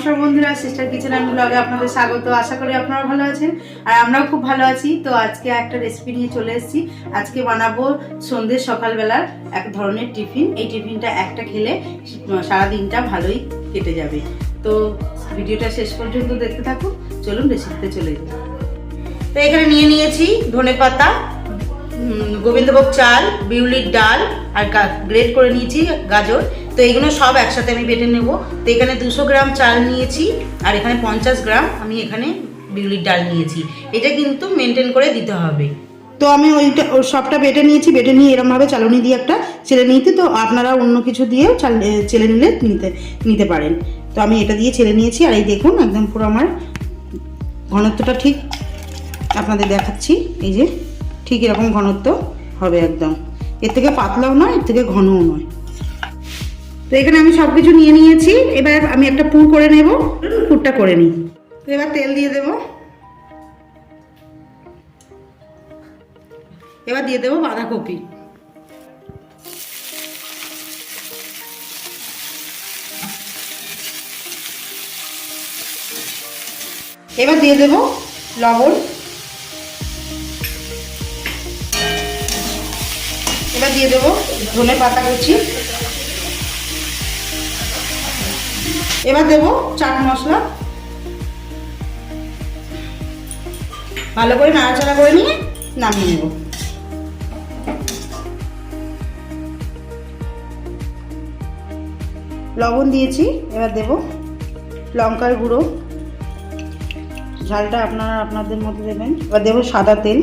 নমস্কার বন্ধুরা, sister kitchen and ব্লগে আপনাদের স্বাগত। আশা করি আপনারা ভালো আছেন আর আমরাও খুব ভালো আছি। তো আজকে একটা রেসিপি নিয়ে চলে এসেছি। আজকে বানাবো সন্ধ্যে সকালবেলার এক ধরনের টিফিন। এই টিফিনটা একটা খেলে সারা দিনটা ভালোই কেটে যাবে। তো ভিডিওটা শেষ পর্যন্ত দেখতে থাকুন। চলুন রেসিপিতে চলে যাই। তো এখানে নিয়ে নিয়েছি ধনেপাতা, গোবিন্দভোগ চাল, বিউলির ডাল আর গ্রেট করে নিয়েছি গাজর। তো এইগুলো সব একসাথে আমি বেটে নেব। তো এখানে 200 গ্রাম চাল নিয়েছি আর এখানে 50 গ্রাম আমি এখানে বিউলির ডাল নিয়েছি। এটা কিন্তু মেনটেন করে দিতে হবে। তো আমি সবটা বেটে নিয়েছি। বেটে নিয়ে এরমভাবে চালনি দিয়ে একটা চেলে নিতে, তো আপনারা অন্য কিছু দিয়েও চেলে নিলে নিতে পারেন। তো আমি এটা দিয়ে চেলে নিয়েছি। আর এই দেখুন একদম পুরো আমার ঘনত্বটা ঠিক আপনাদের দেখাচ্ছি। এই যে ঠিক এরকম ঘনত্ব হবে একদম। এর থেকে পাতলাও নয়, এর থেকে ঘনও নয়। তো এখানে আমি সব কিছু নিয়ে নিয়েছি। এবার আমি একটা পুর করে নেব। পুরটা করে নিই। তো এবার তেল দিয়ে দেব। এবার দিয়ে দেব বাঁধাকপি। এবার দিয়ে দেব লবণ। এবার দিয়ে দেব ধনে পাতা কুচি। এবার দেব চাট মশলা। ভালো করে নাড়াচাড়া করে নিয়ে নামিয়ে নেব। লবণ দিয়েছি। এবার দেব লঙ্কার গুঁড়ো, ঝালটা আপনারা আপনাদের মতো দেবেন। এবার দেব সাদা তেল,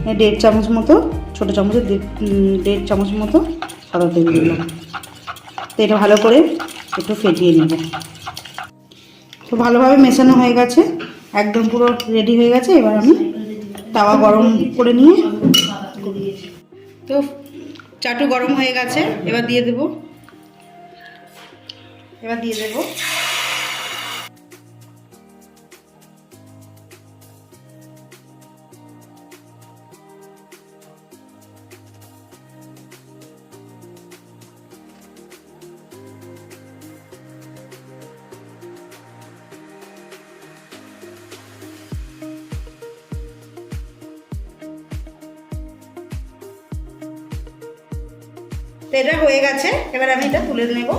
1.5 চামচ মতো, ছোটো চামচের 1.5 চামচ মতো সাদা তেল দিলাম। তো এটা ভালো করে একটু ফেটিয়ে নেব। তো ভালোভাবে মেশানো হয়ে গেছে, একদম পুরো রেডি হয়ে গেছে। এবার আমি তাওয়া গরম করে নিয়ে, তো চাটু গরম হয়ে গেছে। এবার দিয়ে দেব। তো এটা হয়ে গেছে। এবার আমি এটা তুলে নেব।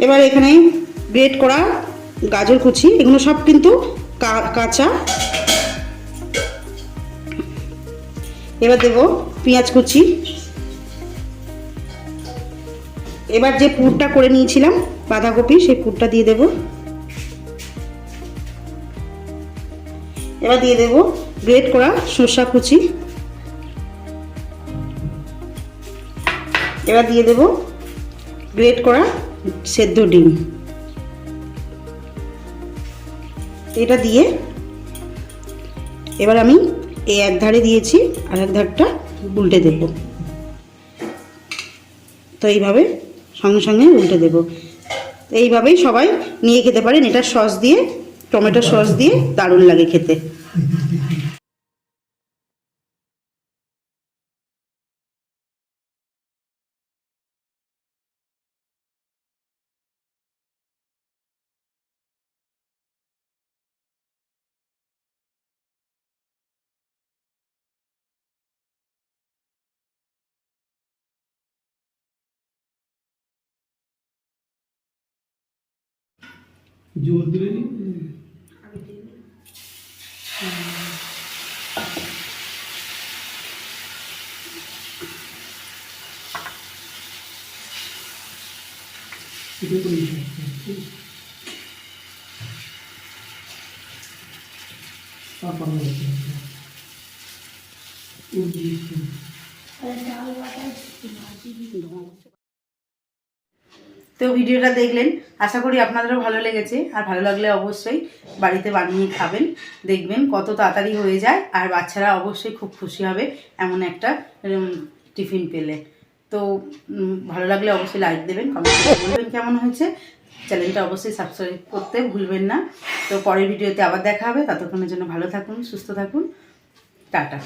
এবার এখানে গ্রেট করা গাজর কুচি, এগুলো সব কিন্তু কাঁচা। এবার দেব পেঁয়াজ কুচি। এবার যে পুরটা করে নিয়েছিলাম বাঁধাকপি, সেই পুরটা দিয়ে দেব। এবার দিয়ে দেব গ্রেট করা শসা কুচি। এবার দিয়ে দেব গ্রেট করা সেদ্ধ ডিম। এটা দিয়ে এবার আমি এই এক ধারে দিয়েছি, আর এক ধারটা উল্টে দেব। তো এইভাবে সঙ্গে সঙ্গে উল্টে দেব। এইভাবেই সবাই নিয়ে খেতে পারেন। এটা সস দিয়ে, টমেটো সস দিয়ে দারুণ লাগে খেতে। জোর দিলে তো ভিডিওটা দেখলেন, আশা করি আপনাদেরও ভালো লেগেছে। আর ভালো লাগলে অবশ্যই বাড়িতে বানিয়ে খাবেন, দেখবেন কত তাড়াতাড়ি হয়ে যায়। আর বাচ্চারা অবশ্যই খুব খুশি হবে এমন একটা টিফিন পেলে। তো ভালো লাগলে অবশ্যই লাইক দেবেন, কমেন্ট করে বলবেন কেমন হয়েছে। চ্যানেলটা অবশ্যই সাবস্ক্রাইব করতে ভুলবেন না। তো পরের ভিডিওতে আবার দেখা হবে, ততক্ষণের জন্য ভালো থাকুন, সুস্থ থাকুন, টাটা।